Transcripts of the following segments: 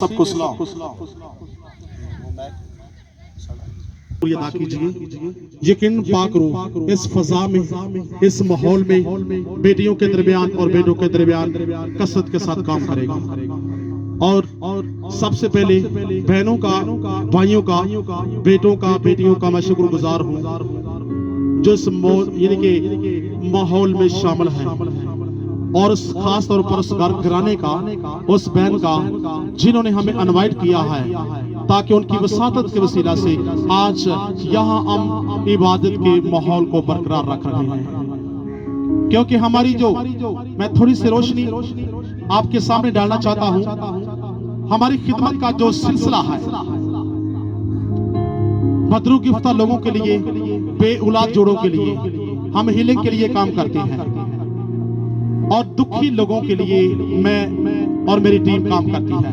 सबको सलाम अदा कीजिए। यकीन पाक रो इस फजा में, इस माहौल में बेटियों के दरमियान और बेटों के दरमियान कसरत के साथ काम करेगा। और सबसे पहले बहनों का, भाइयों का, बेटों का, बेटियों का मैं शुक्रगुजार हूँ जो इस यानी कि माहौल में शामिल है, और खास तौर पर उस घराने का, उस बहन का जिन्होंने हमें इनवाइट किया है, ताकि उनकी वसातत के वसीला से आज यहाँ हम इबादत के माहौल को बरकरार रख रहे हैं। क्योंकि हमारी जो मैं थोड़ी सी रोशनी आपके सामने डालना चाहता हूँ, हमारी खिदमत का जो सिलसिला है, बदरू गिफ्ता लोगों के लिए, बे औलाद जोड़ों के लिए हम हीलिंग के लिए काम करते हैं, और दुखी लोगों के लिए मैं और मेरी टीम काम करती है।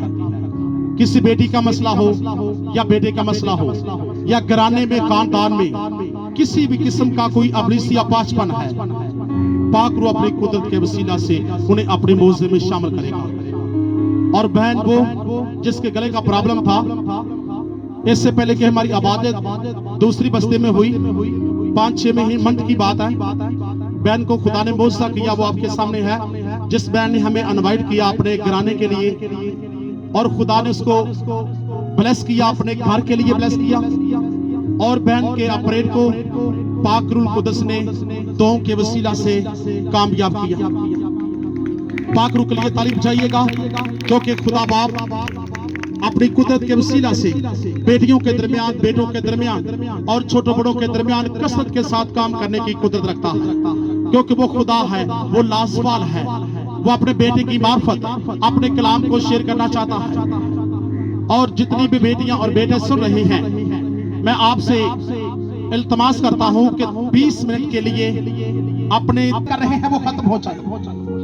किसी बेटी का मसला हो या बेटे का मसला हो, या घराने में, खानदान में किसी भी किस्म का कोई अबलीस या पाचपन है, पाक रू अपनी कुदरत के वसीला से उन्हें अपने मौजे में शामिल करेगा। और बहन वो जिसके गले का प्रॉब्लम था, इससे पहले कि हमारी आबादत दूसरी बस्ती में हुई, 5-6 मंथ की बात है, बहन को खुदा ने मौजज़ा किया, वो आपके सामने है, जिस बहन ने हमें इनवाइट किया अपने घराने के लिए, और खुदा ने उसको ब्लेस किया, अपने घर के लिए ब्लेस किया, और बहन के ऑपरेट को पाक रूल कुदस ने दुआओं के वसीला से कामयाब किया। पाक रूल के लिए तारीफ चाहिएगा, क्योंकि खुदा बाप अपनी कुदरत के वसीला से बेटियों के दरमियान, बेटों के दरमियान और छोटे बड़ों के दरमियान कसरत के साथ काम करने की कुदरत रखता है, क्योंकि वो खुदा है, वो लाजवाल है। वो अपने बेटे की मार्फत अपने कलाम को शेयर करना चाहता है। और जितनी भी बेटियां और बेटे सुन रहे हैं, मैं आपसे इल्तमास करता हूं कि 20 मिनट के लिए अपने कर रहे हैं वो खत्म हो जाए,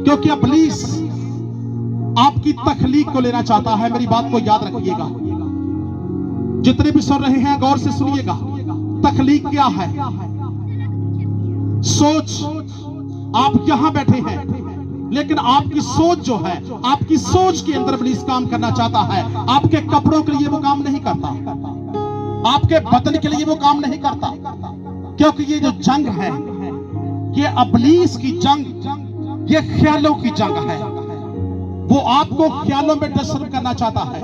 क्योंकि इब्लीस आपकी तखलीक को लेना चाहता है। मेरी बात को याद रखिएगा, जितने भी सुन रहे हैं गौर से सुनिएगा। तखलीक क्या है? सोच। आप यहां बैठे हैं, लेकिन आपकी सोच जो है, आपकी सोच के अंदर इब्लीस काम करना चाहता है। आपके कपड़ों के लिए वो काम नहीं करता, आपके बदन के लिए वो काम नहीं करता, क्योंकि ये जो जंग है, ये इब्लीस की जंग, ये ख्यालों की जंग है। वो आपको ख्यालों में डिस्टर्ब करना चाहता है।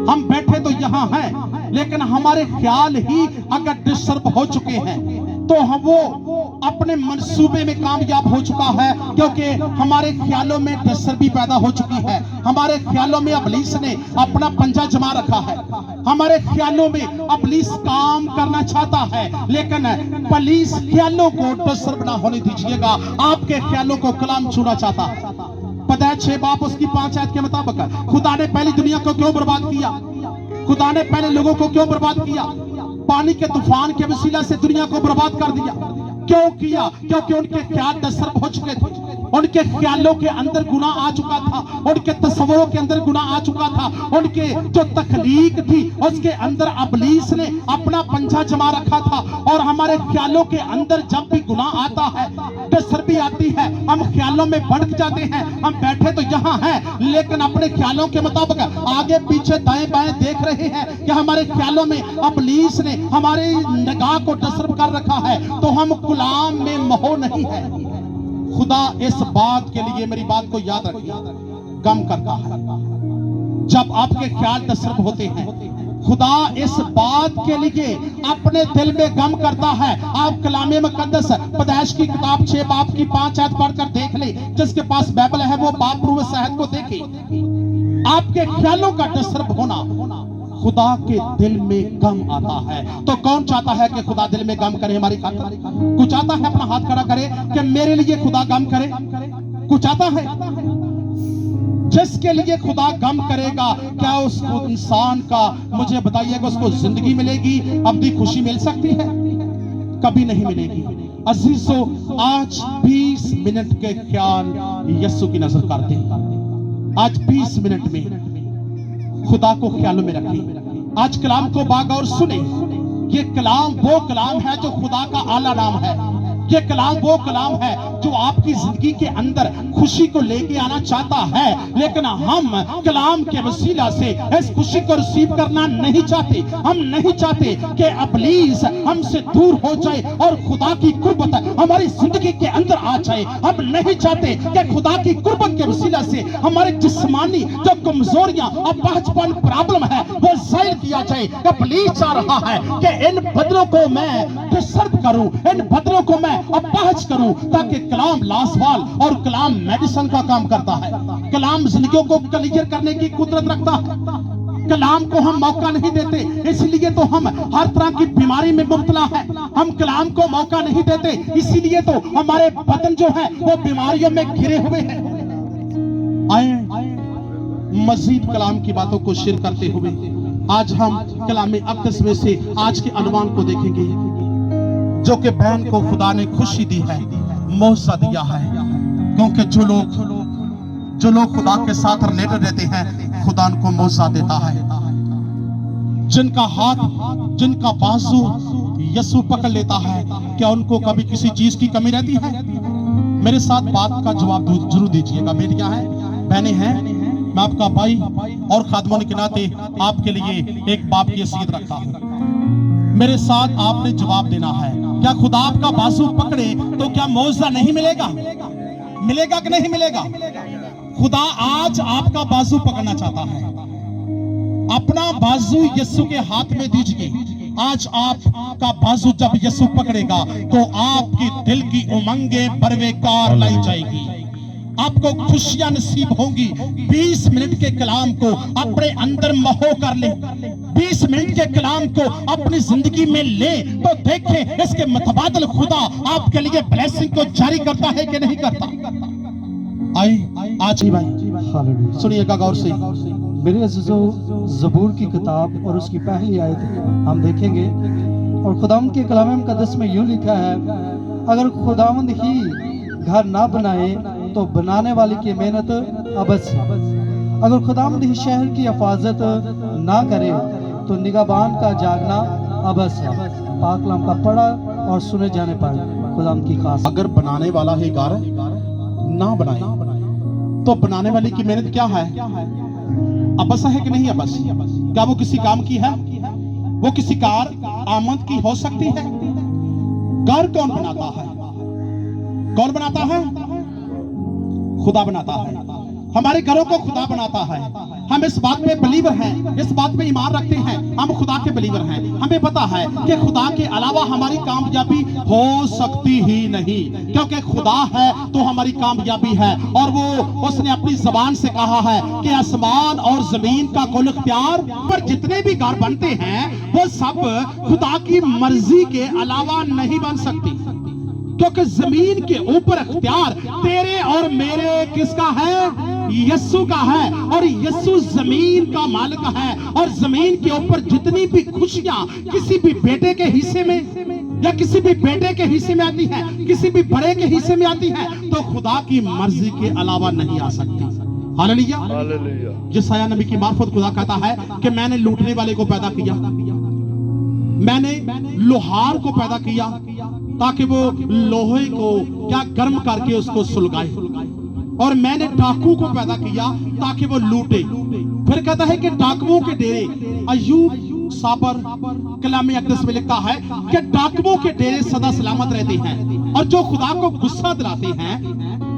हम बैठे तो यहां हैं, लेकिन हमारे ख्याल ही अगर डिस्टर्ब हो चुके हैं तो हम वो अपने मंसूबे में कामयाब हो चुका है, क्योंकि हमारे ख्यालों में डिस्टर्बी पैदा हो चुकी है। हमारे ख्यालों में इब्लीस ने अपना पंजा जमा रखा है। हमारे ख्यालों में इब्लीस काम करना चाहता है, लेकिन पुलिस ख्यालों को डिस्टर्ब ना होने दीजिएगा। आपके ख्यालों को कलाम छूना चाहता है। पता है 6 बाप उसकी 5 आयत के मुताबिक खुदा ने पहली दुनिया को क्यों बर्बाद किया? खुदा ने पहले लोगों को क्यों बर्बाद किया? पानी के तूफान के वसीला से दुनिया को बर्बाद कर दिया। क्यों किया? क्योंकि उनके ख्याल डिस्टर्ब हो चुके थे, उनके ख्यालों के अंदर गुनाह आ चुका था, उनके तस्वरों के अंदर गुनाह आ चुका था, उनके जो तखलीक थी उसके अंदर इब्लीस ने अपना पंजा जमा रखा था। और हमारे ख्यालों के अंदर जब भी गुनाह आता है, डिस्टर्बी आती है, हम ख्यालों में भटक जाते हैं। हम बैठे तो यहाँ हैं, लेकिन अपने ख्यालों के मुताबिक आगे पीछे दाएं बाएं देख रहे हैं कि हमारे ख्यालों में इब्लीस ने हमारी निगाह को डिस्टर्ब कर रखा है, तो हम गुलाम में मोह नहीं है। खुदा इस बात के लिए, मेरी बात को याद रखिए, गम करता है जब आपके ख्याल डिस्टर्ब होते हैं। खुदा इस बात के लिए अपने दिल में गम करता है। आप कलामे मुकद्दस पैदाइश की किताब 6 बाप की 5 आयत पढ़कर देख ले। जिसके पास बाइबल है वो बाप रूह शहद को देखे। आपके ख्यालों का डिस्टर्ब होना खुदा के दिल में गम आता है। तो कौन चाहता है कि खुदा दिल में गम करे हमारी खातिर? कुछ चाहता है अपना हाथ खड़ा करे कि मेरे लिए खुदा गम करे? कुछ चाहता है? जिसके लिए खुदा गम करेगा, क्या उस इंसान का, मुझे बताइएगा, उसको जिंदगी मिलेगी, अब्दी खुशी मिल सकती है? कभी नहीं मिलेगी। अजीजों, आज 20 मिनट के ख्याल यीशु की नजर करते हैं। आज 20 मिनट में खुदा को ख्यालों में रखें। आज कलाम को बागौर सुने। ये कलाम वो कलाम है जो खुदा का आला नाम है। ये कलाम वो कलाम है जो आपकी जिंदगी के अंदर खुशी को लेके आना चाहता है, लेकिन हम कलाम के वसीला से इस खुशी को रिसीव करना नहीं चाहते। हम नहीं चाहते कि इब्लीस हमसे दूर हो जाए और खुदा की कुर्बत हमारी जिंदगी के अंदर आ जाए। हम नहीं चाहते कि खुदा की कुर्बत के वसीला से हमारे जिस्मानी जो कमजोरियां और पहचपन प्रॉब्लम है वो जाहिर किया जाए। इब्लीस चाह रहा है कि इन बदलों को मैं डिस्टर्ब करूं, इन बदलों को मैं अपहज करूं, ताकि कलाम लासवाल और कलाम मेडिसिन का काम करता है। कलाम जिंदगियों को क्लियर करने की कुदरत रखता है। कलाम को हम मौका नहीं देते, इसलिए तो हम हर तरह की बीमारी में मुब्तला है। हम कलाम को मौका नहीं देते, इसीलिए तो हमारे बदन जो है वो बीमारियों में घिरे हुए हैं। आए मजीद कलाम की बातों को शेयर करते हुए आज हम कलाम अक़दस में से आज के अनुमान को देखेंगे, जो कि बहन को खुदा ने खुशी दी है, मौजा दिया है। क्योंकि जो लोग खुदा के साथ रिलेटेड रहते हैं, खुदा उनको मौजा देता है। जिनका हाथ, जिनका बाजू यीशु पकड़ लेता है, क्या उनको कभी किसी चीज की कमी रहती है? मेरे साथ बात का जवाब जरूर दीजिएगा। बेटियां हैं, बहनें हैं, मैं आपका भाई और खादमों के नाते आपके लिए एक बाप की हैसियत रखता हूं। मेरे साथ आपने जवाब देना है। क्या खुदा आपका बाजू पकड़े तो क्या मौजा नहीं मिलेगा? मिलेगा कि नहीं मिलेगा? खुदा आज आपका बाजू पकड़ना चाहता है। अपना बाजू यीशु के हाथ में दीजिए। आज आपका बाजू जब यीशु पकड़ेगा तो आपकी दिल की उमंगें परवेकार लाई जाएगी, आपको खुशियां नसीब होंगी। 20 मिनट के कलाम को अपने अंदर महो कर ले, 20 मिनट के कलाम को अपनी जिंदगी में ले, तो देखें इसके मुतबादल खुदा आपके लिए ब्लेसिंग को जारी करता है कि नहीं करता। आइए आज ही भाई सुनिएगा गौर से। मेरे अज़ीज़ों, ज़बूर की किताब और उसकी पहली आयत हम देखेंगे और खुदावंद के कलाम मुक़द्दस में यूं लिखा है, अगर खुदावंद ही घर ना बनाए तो बनाने वाले की मेहनत अबस है। अगर खुदावंद ही शहर की हिफाजत ना करे तो निगहबान का जागना अबस है। पाक कलाम का पढ़ा और सुने जाने पर खुदावंद की खास। अगर बनाने वाला ही घर ना बनाए तो बनाने वाले की मेहनत क्या है? अबस है कि नहीं अबस? क्या वो किसी काम की है? वो किसी कार आमद की हो सकती है? घर कौन बनाता है? कौन बनाता है? खुदा बनाता है। हमारे घरों को खुदा बनाता है। हम इस बात में बिलीवर हैं, इस बात में ईमान रखते हैं, हम खुदा के बिलीवर हैं। हमें पता है कि खुदा के अलावा हमारी कामयाबी हो सकती ही नहीं, क्योंकि खुदा है तो हमारी कामयाबी है। और वो उसने अपनी जबान से कहा है कि आसमान और जमीन का कुल इख्तियार पर जितने भी घर बनते हैं वो सब खुदा की मर्जी के अलावा नहीं बन सकती, क्योंकि जमीन के ऊपर इख्तियार तेरे और मेरे किसका है? यीशु का है। और यीशु जमीन का मालिक है। और जमीन के ऊपर जितनी भी खुशियां किसी भी बेटे के हिस्से में या किसी भी बेटे के हिस्से में आती है, किसी भी बड़े के हिस्से में आती है, तो खुदा की मर्जी के अलावा नहीं आ सकती। हालेलुया। यशायाह नबी की मार्फत खुदा कहता है कि मैंने लूटने वाले को पैदा किया, मैंने लोहार को पैदा किया ताकि वो लोहे को क्या गर्म करके उसको सुलगाए, और मैंने डाकू को पैदा किया ताकि वो लूटे। फिर कहता है कि डाकुओं के डेरे, अय्यूब साबर कलाम अक़दस में लिखता है कि डाकुओं के डेरे सदा सलामत रहते हैं, और जो खुदा को गुस्सा दिलाते हैं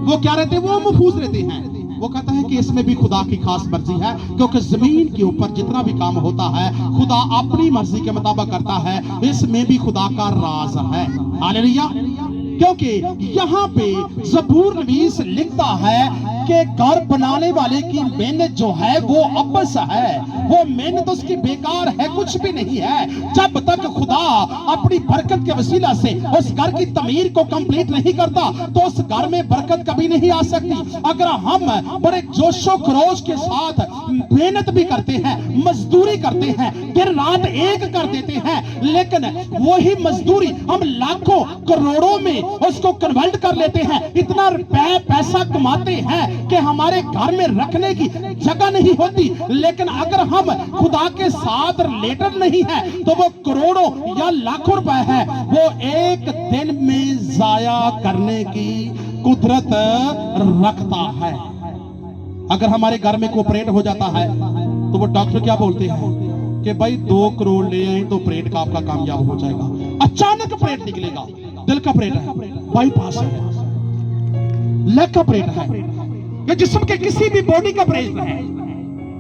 वो क्या रहते हैं? वो महफूज रहते हैं। वो कहता है कि इसमें भी खुदा की खास मर्जी है, क्योंकि जमीन के ऊपर जितना भी काम होता है खुदा अपनी मर्जी के मुताबिक करता है। इसमें भी खुदा का राज है। हालेलुया। क्योंकि यहाँ पे ज़बूर नवीस लिखता है कि घर बनाने वाले की मेहनत जो है वो अबस है, वो मेहनत उसकी बेकार है, कुछ भी नहीं है। जब तक खुदा अपनी बरकत के वसीला से उस घर की तमीर को कंप्लीट नहीं करता तो उस घर में बरकत कभी नहीं आ सकती। अगर हम बड़े जोशो खरोश के साथ मेहनत भी करते हैं, मजदूरी करते हैं, दिन रात एक कर देते हैं, लेकिन वही मजदूरी हम लाखों करोड़ों में उसको कन्वर्ट कर लेते हैं, इतना पैसा कमाते हैं, कि हमारे घर में रखने की जगह नहीं होती, लेकिन अगर हम खुदा के साथ रिलेटेड नहीं है तो वो करोड़ों या लाखों रुपए है वो एक दिन में जाया करने की कुदरत रखता है। अगर हमारे घर में कोऑपरेट हो जाता है तो वो डॉक्टर क्या बोलते हैं कि भाई 2 करोड़ ले आए तो ऑपरेट का आपका कामयाब हो जाएगा। अचानक ऑपरेट निकलेगा, दिल का ऑपरेट है, बाईपास है, लेग का ऑपरेट है, या जिस्म के किसी भी बॉडी का ऑपरेशन है,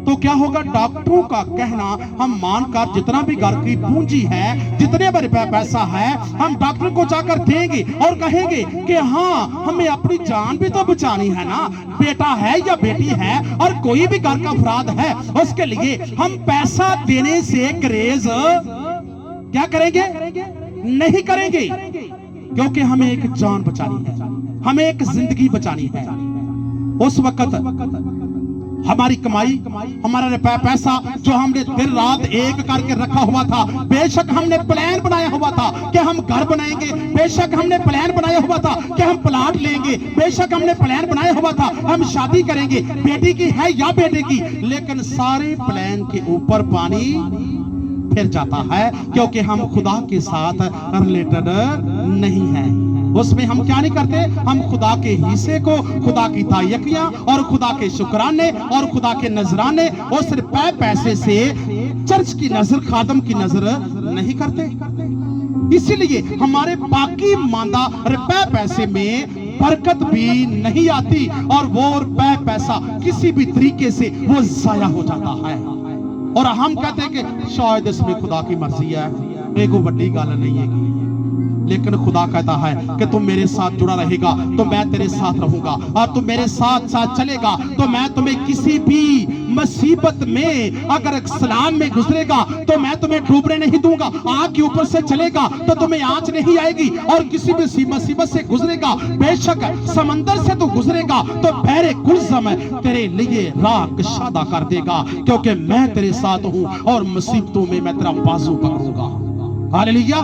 तो क्या होगा? डॉक्टरों का कहना हम मानकर जितना भी घर की पूंजी है, जितने भी रुपए पैसा है, हम डॉक्टर को जाकर देंगे और कहेंगे कि हाँ हमें अपनी जान भी तो बचानी है ना, बेटा है या बेटी है और कोई भी घर का अफराद है, उसके लिए हम पैसा देने से ग्रेज क्या करेंगे? नहीं करेंगे, क्योंकि हमें एक जान बचानी है, हमें एक जिंदगी बचानी है। उस वक्त हमारी कमाई, हमारा रुपया पैसा जो हमने दिन रात एक करके रखा हुआ था, बेशक हमने प्लान बनाया हुआ था कि हम घर बनाएंगे, बेशक हमने प्लान बनाया हुआ था कि हम प्लाट लेंगे, बेशक हमने प्लान बनाया हुआ था हम शादी करेंगे, बेटी की है या बेटे की, लेकिन सारे प्लान के ऊपर पानी फिर जाता है क्योंकि हम खुदा के साथ रिलेटेड नहीं है। उसमें हम क्या नहीं करते? हम खुदा के हिस्से को, खुदा की तायकियां और खुदा के शुक्राने और खुदा के नजराने उस रुपए पैसे से चर्च की नजर, खादम की नजर नहीं करते। इसीलिए हमारे बाकी मांदा रुपए पैसे में बरकत भी नहीं आती और वो रुपए पैसा किसी भी तरीके से वो जाया हो जाता है। और हम कहते हैं कि शायद इसमें खुदा की मर्जी है, एक बड़ी गल नहीं है, लेकिन खुदा कहता है कि तुम मेरे साथ जुड़ा रहेगा तो मैं तेरे साथ रहूंगा, और तुम मेरे साथ साथ चलेगा तो मैं तुम्हें किसी भी मुसीबत में, अगर सलाम में गुजरेगा तो मैं तुम्हें डूबने नहीं दूंगा, आग के ऊपर से चलेगा तो तुम्हें आंच नहीं आएगी, और किसी भी मुसीबत से गुजरेगा, बेशक समंदर से तो गुजरेगा तो बहरे गुलज़म तेरे लिए राह कशादा कर देगा, क्योंकि मैं तेरे साथ हूं और मुसीबतों में मैं तेरा बाजू पकड़ूंगा। हालेलुया।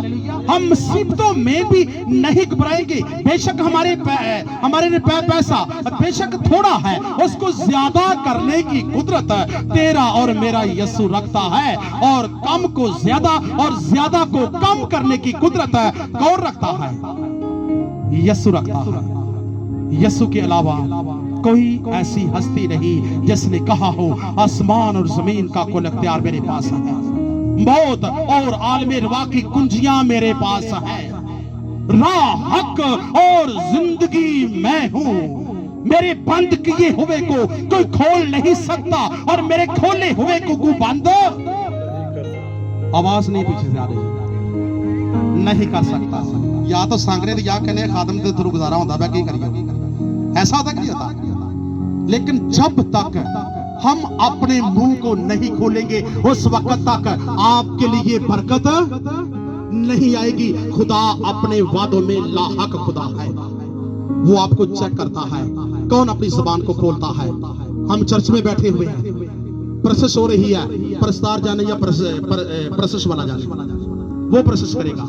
हम मुसीबतों में भी नहीं घबराएंगे, बेशक हमारे पैसा बेशक थोड़ा है, उसको ज्यादा करने की कुदरत तेरा और मेरा यीशु रखता है, और कम को ज्यादा और ज्यादा को कम करने की कुदरत कौन रखता है? यीशु रखता है। यीशु के अलावा कोई ऐसी हस्ती नहीं जिसने कहा हो आसमान और जमीन का कुल अख्तियार मेरे पास है, मौत और आलमे रवा की कुंजियां मेरे पास है, राह, हक और जिंदगी मैं हूं, मेरे बंद किए हुए को कोई खोल नहीं सकता और मेरे खोले हुए को कोई बंद आवाज नहीं पीछे से आ रही, नहीं कर सकता। या तो सांगरे या कहने खादम के थ्रू गुजारा होता है, क्या करिए, ऐसा होता नहीं होता। लेकिन जब तक हम अपने मुंह को नहीं खोलेंगे उस वक्त तक आपके लिए बरकत नहीं आएगी। खुदा अपने वादों में लाहक खुदा है, वो आपको चेक करता है कौन अपनी जुबान को खोलता है। हम चर्च में बैठे हुए हैं, प्रोसेस हो रही है, प्रस्तार जाने या प्रोसेस वाला जाने, वो प्रोसेस करेगा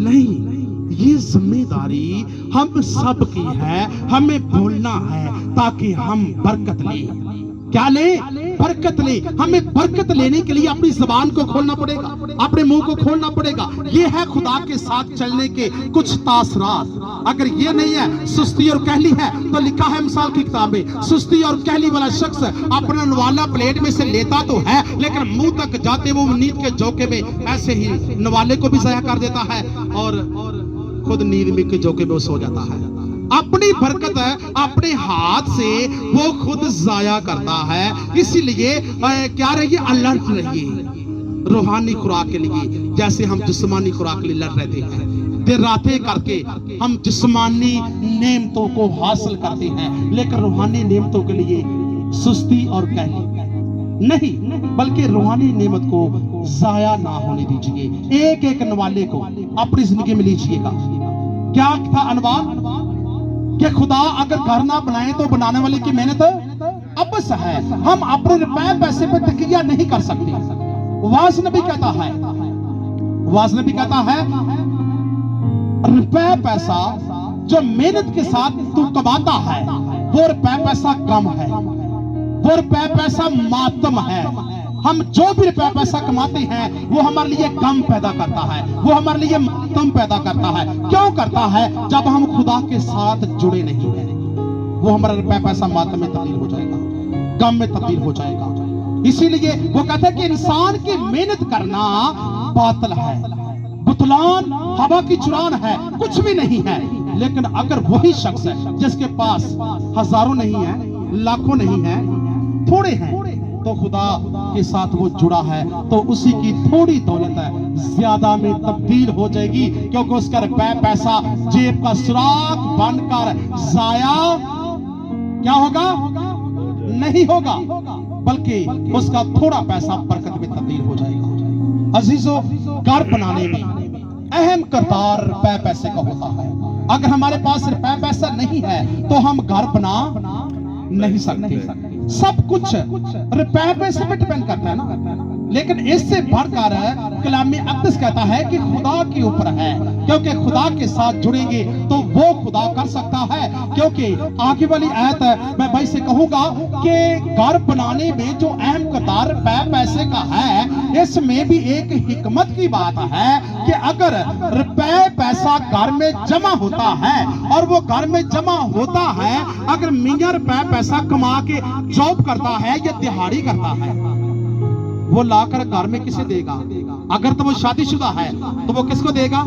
नहीं। ये जिम्मेदारी हम सब की है, हमें बोलना है ताकि हम बरकत लें। क्या ले? बरकत ले। हमें बरकत लेने के लिए अपनी जुबान को खोलना पड़ेगा, अपने मुंह को खोलना पड़ेगा। ये है खुदा के साथ चलने के कुछ तासरात। अगर ये नहीं है, सुस्ती और कहली है, तो लिखा है मिसाल की किताब में, सुस्ती और कहली वाला शख्स अपना नवाला प्लेट में से लेता तो है, लेकिन मुंह तक जाते वो नींद के झोंके में ऐसे ही नवाले को भी ज़ाया कर देता है और खुद नींद में के झोंके में सो जाता है। अपनी बरकत अपने हाथ से वो खुद जाया करता है। इसीलिए क्या रहिए, अलर्ट रहिए रूहानी खुराक के लिए, जैसे हम जिस्मानी खुराक के लिए लड़ रहे हैं। देर रातें करके हम जिस्मानी नेमतों को हासिल करते हैं, लेकिन रूहानी नेमतों के लिए सुस्ती और कहली नहीं, बल्कि रूहानी नेमत को जाया ना होने दीजिए। एक एक नवाले को अपनी जिंदगी में लीजिएगा। क्या था अनवार कि खुदा अगर घर ना बनाए तो बनाने वाले की मेहनत अबस है। हम अपने रुपए पैसे पे तकिया नहीं कर सकते। वाज नबी कहता है रुपए पैसा जो मेहनत के साथ तू कमाता है वो रुपए पैसा गम है, वो रुपए पैसा मातम है। हम जो भी रुपया पैसा कमाते हैं वो हमारे लिए गम पैदा करता है, वो हमारे लिए मातम पैदा करता है। क्यों करता है? जब हम खुदा के साथ जुड़े नहीं हैं, वो हमारा रुपया पैसा मातम में तब्दील हो जाएगा, गम में तब्दील हो जाएगा। इसीलिए वो कहता है कि इंसान की मेहनत करना बातिल है, बुतलान, हवा की चुरान है, कुछ भी नहीं है। लेकिन अगर वही शख्स है जिसके पास हजारों नहीं है, लाखों नहीं है, थोड़े हैं, तो खुदा के साथ वो जुड़ा है, तो उसी की थोड़ी दौलत है ज्यादा में तब्दील हो जाएगी, क्योंकि उसका रुपया पैसा जेब का सुराख बनकर जाया क्या होगा? नहीं होगा, बल्कि उसका थोड़ा पैसा बरकत में तब्दील हो जाएगा। अजीजों, घर बनाने में अहम किरदार रुपए पैसे का होता है। अगर हमारे पास रुपए पैसा नहीं है तो हम घर बना नहीं सकते। सब कुछ रुपए पैसे पे डिपेंड करता है ना। लेकिन इससे बढ़कर कलाम अक़दस कहता है कि खुदा के ऊपर है, क्योंकि खुदा के साथ जुड़ेंगे तो वो खुदा कर सकता है। क्योंकि आगे वाली आयत मैं भाई से कहूंगा कि घर बनाने में जो अहम किरदार रुपए पैसे का है, इसमें भी एक हिकमत की बात है कि अगर रुपए पैसा घर में जमा होता है, और वो घर में जमा होता है, अगर मियां रुपए पैसा कमा के जॉब करता है या दिहाड़ी करता है, वो लाकर घर में किसे देगा? अगर तो वो शादीशुदा है तो वो किसको देगा?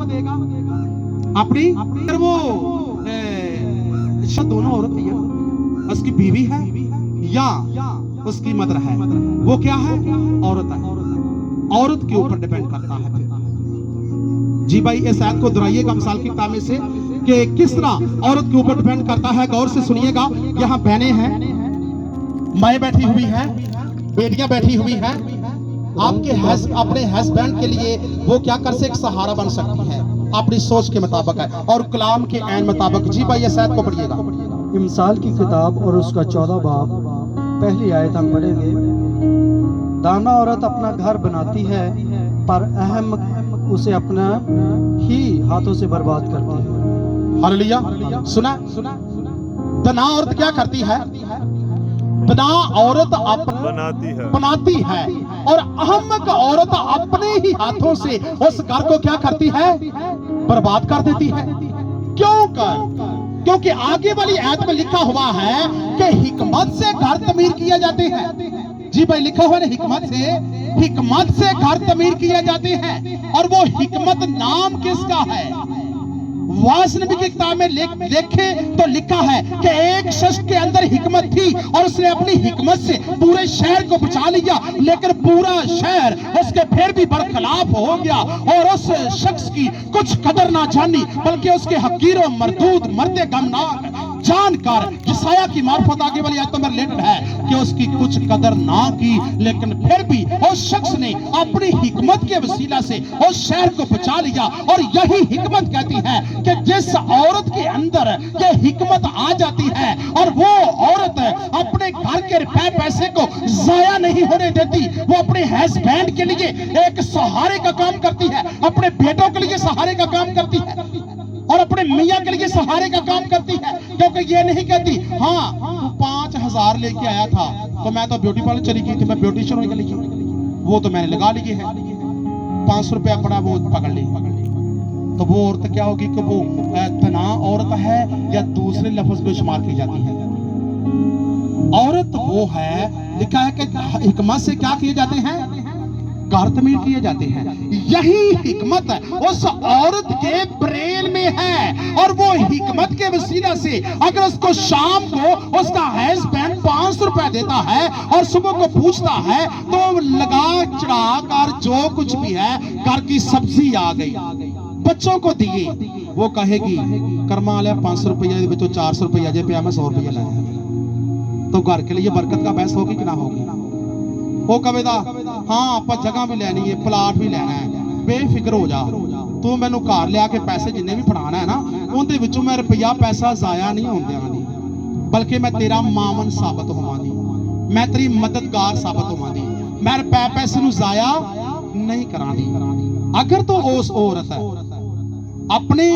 अपनी। अगर वो दोनों औरत है, उसकी बीवी है या उसकी मदर है, वो क्या है? औरत है। औरत के ऊपर डिपेंड करता है। जी भाई, इस आयत को दोहराइएगा मिसाल की किताब में से कि किस तरह औरत के ऊपर डिपेंड करता है। गौर से सुनिएगा। यहाँ बहनें हैं, माएं बैठी हुई हैं, बेटियां बैठी हुई हैं। आपके अपने हस्बैंड के लिए वो क्या कर सकती? एक सहारा बन सकती है, अपनी सोच के मुताबिक है और कलाम के ऐन मुताबिक। जी भाई, इस आयत को पढ़िएगा। मिसाल की किताब और उसका 14 बाब पहली आयत हम पढ़ेंगे। दाना औरत अपना घर बनाती है, पर अहम उसे अपना ही हाथों से बर्बाद करती है। हालेलुया। सुना? दाना औरत क्या करती है? बना औरत बनाती है, और अहमक औरत अपने ही हाथों से उस घर को क्या करती है? बर्बाद कर देती है। क्यों कर? क्योंकि आगे वाली आयत में लिखा हुआ है कि हिकमत से घर तमीर किए जाते हैं। जी भाई, लिखा हुआ है हिकमत से घर तमीर किए जाते हैं। और वो हिकमत नाम किसका है? वास नबी की किताब में देखे तो लिखा है कि एक शख्स के अंदर हिकमत थी और उसने अपनी हिकमत से पूरे शहर को बचा लिया, लेकिन पूरा शहर उसके फिर भी बरखिलाफ हो गया और उस शख्स की कुछ कदर ना जानी, बल्कि उसके हकीरों मरदूद मरते गमनाक जानकर यशायाह की मार्फत आगे वाली आयतों में रिलेटेड है कि उसकी कुछ कदर ना की, लेकिन फिर भी उस शख्स ने अपनी हिकमत के वसीला से उस शहर को बचा लिया। और यही हिकमत कहती है कि जिस औरत के अंदर ये हिकमत आ जाती है और वो औरत अपने घर के रुपए पैसे को जाया नहीं होने देती, वो अपने हस्बैंड के लिए एक सहारे का काम करती है, अपने बेटों के लिए सहारे का काम करती है और अपने मियां के लिए सहारे का काम करती है। क्योंकि ये नहीं कहती हाँ तू 5,000 लेके आया था तो मैं तो ब्यूटी पार्लर चली गई थी, मैं ब्यूटिशियन होने के लिए, वो तो मैंने लगा लिए है, 500 रुपया पड़ा वो पकड़ ली। तो वो औरत क्या होगी कि वो तना औरत है या दूसरे लफ्ज में शुमार की जाती है? औरत वो है, लिखा है कि हिकमत से क्या किए जाते हैं? घर तमीर किए जाते हैं। यही हिकमत उस औरत के ब्रेन में है और वो हिकमत के वसीला से अगर उसको शाम को उसका हस्बैंड 500 रुपए देता है और सुबह को पूछता है तो लगा चढ़ा कर जो कुछ भी है, घर की सब्जी आ गई, बच्चों को दिए, वो कहेगी कर्मा वाले 500 रुपया बच्चों 400 रुपया जे पे मैं 100 रुपया लाया, तो घर के लिए बरकत का बहस होगी कि ना होगी? वो कहेगा हाँ आप जगह भी लेनी है, प्लाट भी लेना है, बेफिक्र हो जा, तू मैनू घर लिया के पैसे जिन्ने भी फड़ाना है ना उनके विचों मैं रुपया पैसा जाया नहीं होंदे आनी, बल्कि मैं तेरा मामन साबित होवांगी, मैं तेरी मददगार साबित होवांगी, मैं रुपए पैसे नू जाया नहीं करांगी। अगर तो उस औरत अपने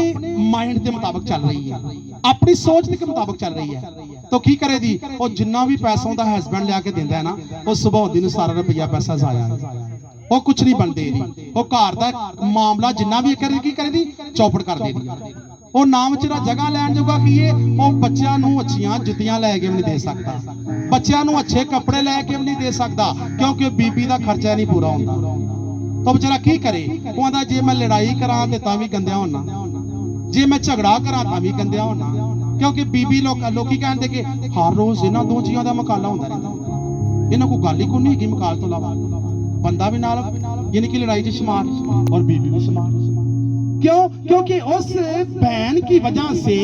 माइंड के मुताबिक चल रही है, अपनी सोच के मुताबिक चल रही है, तो की करे दी ਉਹ ਜਿੰਨਾ ਵੀ ਪੈਸਾ ਉਹਦਾ ਹਸਬੰਡ ਲਿਆ ਕੇ ਦਿੰਦਾ ਹੈ ਨਾ ਉਹ ਸੁਭਾਉਂਦੀ ਨੂੰ ਸਾਰਾ ਰੁਪਈਆ ਪੈਸਾ ਜ਼ਾਇਆ ਉਹ ਕੁਝ ਨਹੀਂ ਬਣਦੇ ਦੀ ਉਹ ਘਰ ਦਾ ਮਾਮਲਾ ਜਿੰਨਾ ਵੀ ਕਰੇ ਕੀ ਕਰੇ ਦੀ ਚੌਪੜ ਕਰ ਦੇ ਦੀ ਉਹ ਨਾਮ ਚਿਹਰਾ ਜਗ੍ਹਾ ਲੈਣ ਜੋਗਾ ਕੀ ਹੈ ਉਹ ਬੱਚਿਆਂ ਨੂੰ ਅੱਛੀਆਂ ਜੁੱਤੀਆਂ ਲੈ ਕੇ ਵੀ ਨਹੀਂ ਦੇ ਸਕਦਾ ਬੱਚਿਆਂ ਨੂੰ ਅੱਛੇ ਕੱਪੜੇ ਲੈ ਕੇ ਵੀ ਨਹੀਂ ਦੇ ਸਕਦਾ ਕਿਉਂਕਿ ਬੀਬੀ ਦਾ ਖਰਚਾ ਨਹੀਂ ਪੂਰਾ ਹੁੰਦਾ तो बेचारा की करे वो आंदा जे मैं लड़ाई करा ते तां भी गंदिया होना जे मैं झगड़ा करा तां भी गंदिया होना क्योंकि बीबी लोकी कहते कि हर रोज इन्हां दो चीज़ों का मुकाला होता रहता इन्हां कोई गल ही कोई नहीं मुकाल तो इलावा बंदा भी नाल यानी कि लड़ाई च शुमार और बीबी भी शुमार क्यों क्योंकि उस बहन की वजह से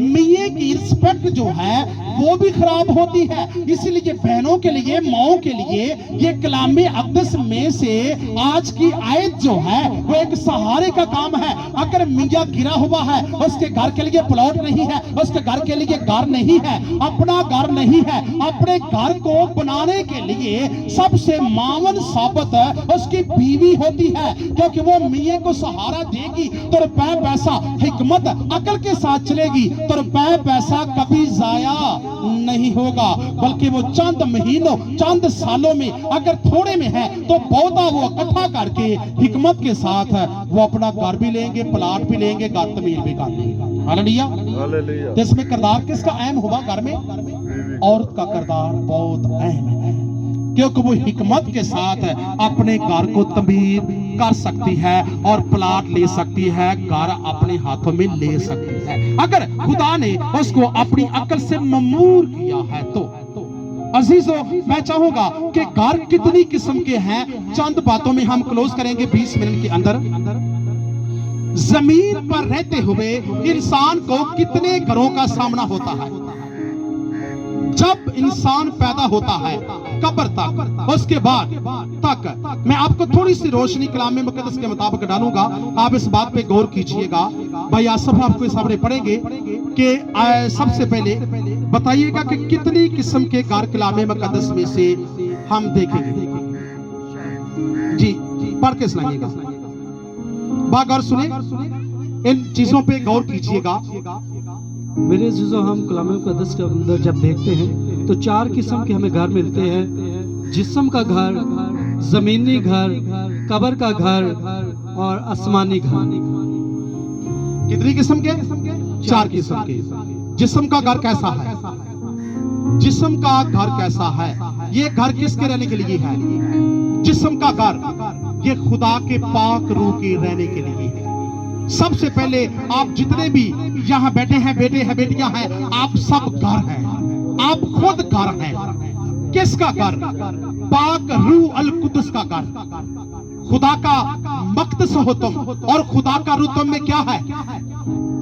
मियां की रिस्पेक्ट जो है वो भी खराब होती है इसलिए बहनों के लिए माओ के लिए ये कलामी अक़दस में से आज की आयत जो है वो एक सहारे का काम है अगर मियां गिरा हुआ है उसके घर के लिए प्लॉट नहीं है उसके घर के लिए घर नहीं है अपना घर नहीं है अपने घर को बनाने के लिए सबसे मावन साबित उसकी बीवी होती है क्योंकि वो मियां को सहारा देगी तो रुपए पैसा हिकमत अकल के साथ चलेगी तो रुपए पैसा कभी जाया नहीं होगा बल्कि वो चंद महीनों चंद सालों में अगर थोड़े में है तो बहुता वो इकट्ठा करके हिकमत के साथ वो अपना घर भी लेंगे प्लाट भी लेंगे घर तमीर भी कर लेंगे हालेलुया हालेलुया तो इसमें किरदार किसका अहम होगा घर में औरत का किरदार बहुत अहम है क्योंकि वो हिकमत के साथ अपने घर को तमीर कर सकती है और प्लाट ले सकती है घर अपने हाथों में ले सकती है अगर खुदा ने उसको अपनी अकल से ममूर किया है तो अजीजों मैं चाहूंगा कि घर कितनी किस्म के हैं चंद बातों में हम क्लोज करेंगे 20 मिनट के अंदर जमीन पर रहते हुए इंसान को कितने घरों का सामना होता है जब इंसान पैदा होता है कब्र तक उसके बाद तक मैं आपको थोड़ी सी रोशनी कलाम मुकद्दस के मुताबिक डालूंगा आप इस बात पे गौर कीजिएगा भाई आसफ आपको सामने पढ़ेंगे कि सबसे पहले बताइएगा कि कितनी किस्म के घर कलाम मुकद्दस में से हम देखेंगे जी पढ़ के सुनाइएगा बागौर सुने इन चीजों पे गौर कीजिएगा मेरे अज़ीज़ों हम कलाम मुक़द्दस के अंदर जब देखते हैं तो 4 किस्म के हमें घर मिलते हैं जिस्म का घर जमीनी घर कब्र का घर और आसमानी घर कितनी किस्म के 4 किस्म के जिस्म का घर कैसा है जिस्म का घर कैसा है ये घर किसके रहने के लिए है जिस्म का घर ये खुदा के पाक रूह के रहने के लिए है सबसे पहले आप जितने भी यहाँ बैठे हैं बेटे हैं बेटियां हैं आप सब घर हैं आप खुद घर हैं किसका घर पाक रूह अल कुद्दस का घर खुदा का मक़दस हो तुम और खुदा का रूह तुम में क्या है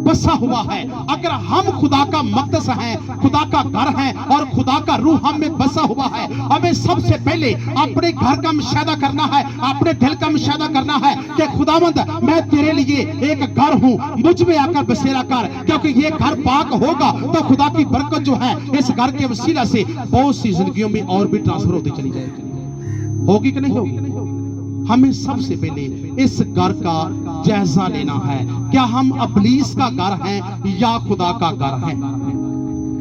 बसा हुआ है अगर हम खुदा का मक़दस हैं खुदा का घर है और खुदा का रूह हम में बसा हुआ है हमें सबसे पहले अपने घर का मुशाहिदा करना है अपने दिल का मुशाहिदा करना है कि खुदावंद मैं तेरे लिए एक घर हूँ मुझ में आकर बसेरा कर क्योंकि ये घर पाक होगा तो खुदा की बरकत जो है इस घर के वसीला से बहुत सी जिंदगियों में और भी ट्रांसफर होती चली जाएगी होगी कि नहीं होगी हमें सबसे पहले इस घर का जायजा लेना है क्या हम अबलीस का घर हैं या खुदा का घर है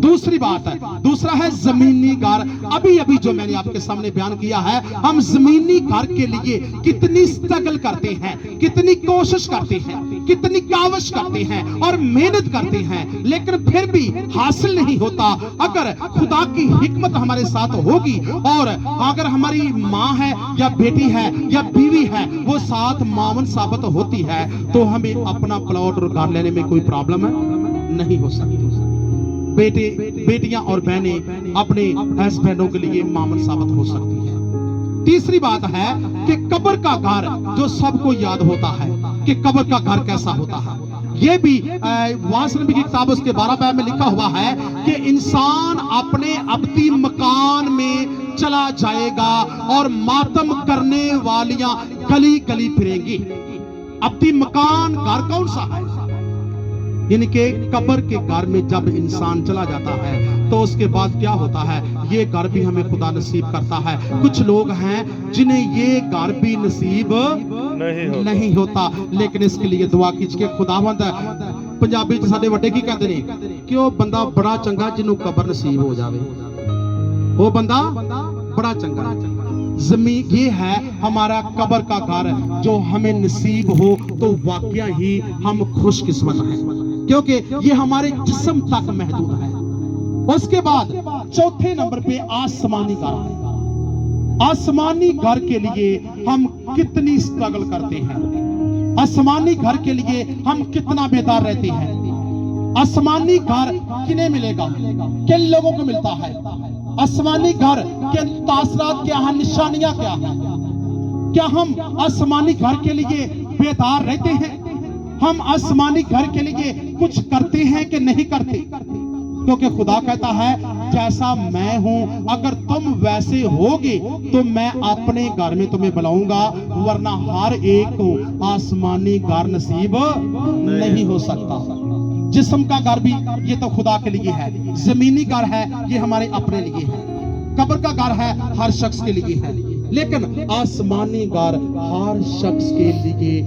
दूसरी बात है दूसरा है जमीनी घर अभी अभी जो मैंने आपके सामने बयान किया है हम जमीनी घर के लिए कितनी स्ट्रगल करते हैं कितनी कोशिश करते हैं कितनी काविश करते हैं और मेहनत करते हैं लेकिन फिर भी हासिल नहीं होता अगर खुदा की हिकमत हमारे साथ होगी और अगर हमारी माँ है या बेटी है या बीवी है वो साथ मावन साबित होती है तो हमें अपना प्लॉट और घर लेने में कोई प्रॉब्लम है नहीं हो सकती बेटे बेटियां और बहनें अपने हस्बैंडों के लिए मामन साबित हो सकती है तीसरी बात है कि कब्र का घर जो सबको याद होता है कि कब्र का घर कैसा होता है ये भी वासनबी की किताब उसके 12 पैर में लिखा हुआ है कि इंसान अपने अब्दी मकान में चला जाएगा और मातम करने वालियां गली गली फिरेंगी अब्दी मकान घर कौन सा है यानी कि कब्र के घर में जब इंसान चला जाता है तो उसके बाद क्या होता है ये घर भी हमें खुदा नसीब करता है कुछ लोग हैं जिन्हें ये घर भी नसीब नहीं होता लेकिन इसके लिए दुआ कीजिए खुदावंद पंजाबी च साडे वड्डे की कहते ने कि वो बंदा बड़ा चंगा जिन्हों कबर नसीब हो जावे, वो बंदा बड़ा चंगा। जमीन ये है हमारा कबर का घर, जो हमें नसीब हो तो वाकया ही हम खुशकिस्मत हैं, क्योंकि ये हमारे जिस्म तक महदूद है। उसके बाद चौथे नंबर पे आसमानी घर है। आसमानी घर के लिए हम कितनी स्ट्रगल करते हैं, आसमानी घर के लिए हम कितना बेदार रहते हैं। आसमानी घर किन्हें मिलेगा, किन लोगों को मिलता है? आसमानी घर के तासरात क्या है, निशानियां क्या है? क्या हम आसमानी घर के लिए बेदार रहते हैं? हम आसमानी घर के लिए कुछ करते हैं कि नहीं करते? क्योंकि खुदा कहता है जैसा मैं हूं अगर तुम वैसे होगे तो मैं अपने घर में तुम्हें बुलाऊंगा, वरना हर एक को आसमानी घर नसीब नहीं हो सकता। जिस्म का घर भी ये तो खुदा के लिए है, जमीनी घर है ये हमारे अपने लिए है, कब्र का घर है हर शख्स के लिए है, लेकिन आसमानी घर हर शख्स के लिए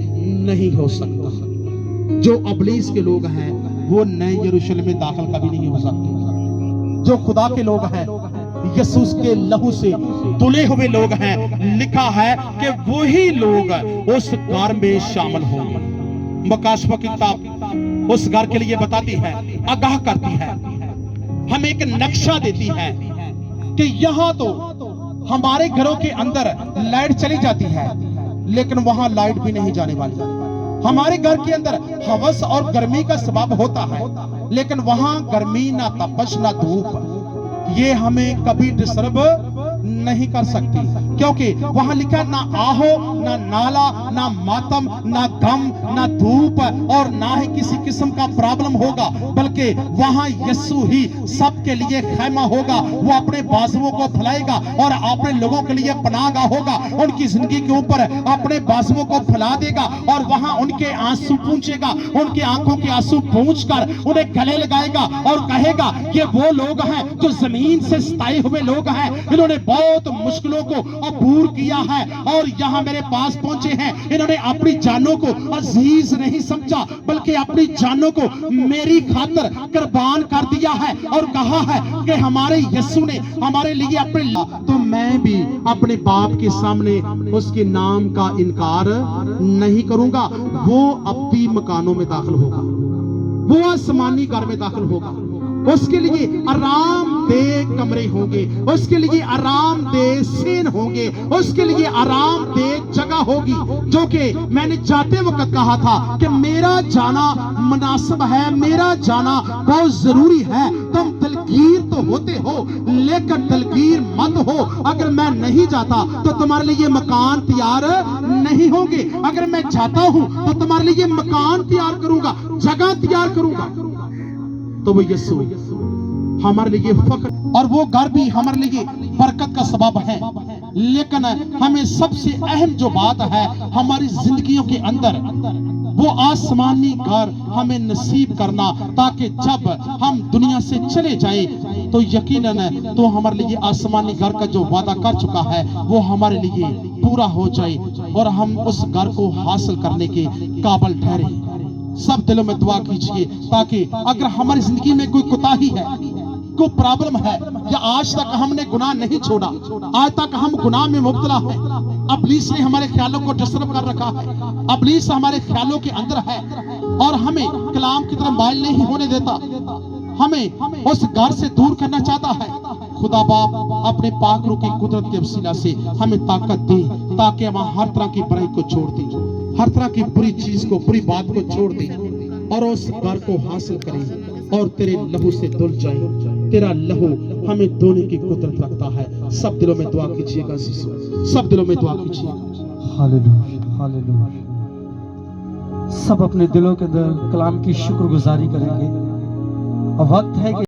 नहीं हो सकता। जो अबलीस के लोग हैं वो नए यरूशलेम में दाखिल कभी नहीं हो सकते। जो खुदा के लोग हैं, यीशु के लहू से धुले हुए लोग हैं, लिखा है कि वही लोग उस घर में शामिल होंगे। मुकाशवा की किताब उस घर के लिए बताती है, आगाह करती है, हमें एक नक्शा देती है कि यहां तो हमारे घरों के अंदर लाइट चली जाती है, लेकिन वहां लाइट भी नहीं जाने वाली। हमारे घर के अंदर हवस और गर्मी का सबब होता है, लेकिन वहां गर्मी ना तपश ना धूप ये हमें कभी डिस्टर्ब नहीं कर सकती, क्योंकि वहां लिखा ना आहो ना नाला ना मातम ना गम ना धूप और ना ही किसी किस्म का प्रॉब्लम होगा, बल्कि वहां यीशु ही सबके लिए खैमा होगा। वो अपने बाजुओं को फैलाएगा और अपने लोगों के लिए पनाहगाह होगा, उनकी जिंदगी के ऊपर अपने बाजुओं को फैला देगा और वहां उनके आंसू पूंछेगा, उनकी आंखों के आंसू पूंछ कर उन्हें गले लगाएगा और कहेगा ये वो लोग हैं जो जमीन से सताए हुए लोग हैं, इन्होंने बहुत मुश्किलों को अबूर किया है और यहां मेरे पास पहुंचे हैं। इन्होंने अपनी जानों को अजीज नहीं समझा, बल्कि अपनी जानों को मेरी खातिर कुर्बान कर दिया है और कहा है कि हमारे यीशु ने हमारे लिए अपने, तो मैं भी अपने बाप के सामने उसके नाम का इनकार नहीं करूंगा। वो अपनी मकानों में दाखिल होगा, वो आसमानी घर में दाखिल होगा, उसके लिए आरामदेह कमरे होंगे, उसके लिए आरामदेह सीन होंगे, उसके लिए आरामदेह जगह होगी, जो कि मैंने जाते वक्त कहा था कि मेरा जाना मुनासिब है, मेरा जाना बहुत जरूरी है। तुम दिलगीर तो होते हो, लेकिन दिलगीर मत हो। अगर मैं नहीं जाता तो तुम्हारे लिए मकान तैयार नहीं होंगे, अगर मैं जाता हूं तो तुम्हारे लिए मकान तैयार करूंगा, जगह तैयार करूंगा। तो वो यीशु हमारे लिए फख्र और वो घर भी हमारे लिए बरकत का सबब है। लेकिन हमें सबसे अहम जो बात है हमारी जिंदगियों के अंदर, वो आसमानी घर हमें नसीब करना, ताकि जब हम दुनिया से चले जाएं तो यकीनन तो हमारे लिए आसमानी घर का जो वादा कर चुका है वो हमारे लिए पूरा हो जाए और हम उस घर को हासिल करने के काबिल ठहरे। सब दिलों में दुआ कीजिए, ताकि अगर हमारी जिंदगी में कोई कोताही है, कोई प्रॉब्लम है, या आज तक हमने गुनाह नहीं छोड़ा, आज तक हम गुनाह में मुब्तला हैं, इब्लीस ने हमारे ख्यालों को डिस्टर्ब कर रखा है, इब्लीस हमारे ख्यालों के अंदर है और हमें कलाम की तरफ माइल नहीं होने देता, हमें उस घर से दूर करना चाहता है। खुदा बाप अपने पाक रूह की कुदरत के वसीला से हमें ताकत दे, ताकि हम हर तरह की बुराई को छोड़ दें, हर तरह की बुरी चीज को, बुरी बात को छोड़ दें और उस घर को हासिल करें और तेरे लहू से धुल जाएं। तेरा लहू हमें धोने की कुदरत रखता है। सब दिलों में दुआ कीजिएगा, सब दिलों में दुआ कीजिएगा। Hallelujah, hallelujah. सब अपने दिलों के अंदर कलाम की शुक्रगुजारी करेंगे। अब वक्त है कि